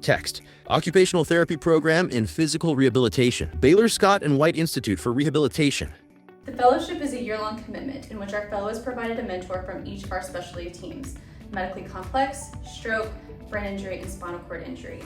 Text: Occupational Therapy Program in Physical Rehabilitation, Baylor Scott White Institute for Rehabilitation. The fellowship is a year-long commitment in which our fellow is provided a mentor from each of our specialty teams: medically complex, stroke, brain injury, and spinal cord injury.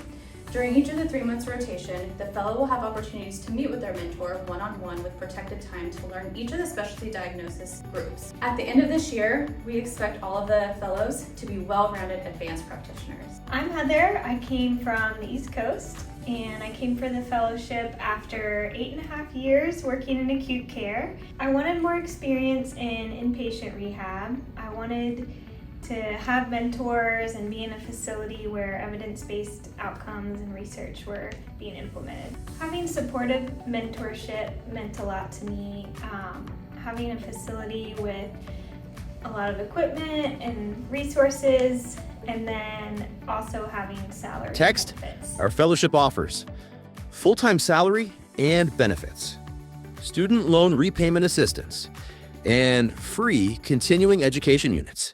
During each of the 3 months rotation, the fellow will have opportunities to meet with their mentor one-on-one with protected time to learn each of the specialty diagnosis groups. At the end of this year, we expect all of the fellows to be well-rounded advanced practitioners. I'm Heather. I came from the East Coast and I came for the fellowship after 8.5 years working in acute care. I wanted more experience in inpatient rehab. I wanted to have mentors and be in a facility where evidence-based outcomes and research were being implemented. Having supportive mentorship meant a lot to me. Having a facility with a lot of equipment and resources, and then also having salary Text: benefits. Our fellowship offers full-time salary and benefits, student loan repayment assistance, and free continuing education units.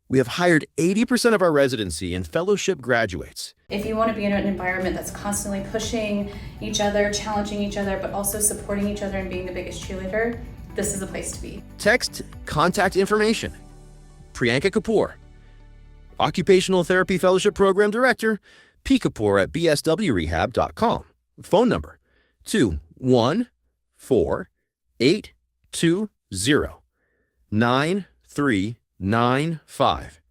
We have hired 80% of our residency and fellowship graduates. If you want to be in an environment that's constantly pushing each other, challenging each other, but also supporting each other and being the biggest cheerleader, this is a place to be. Text contact information: Priyanka Kapoor, Occupational Therapy Fellowship Program Director, pkapoor@bswrehab.com. Phone number: 214-820-9395.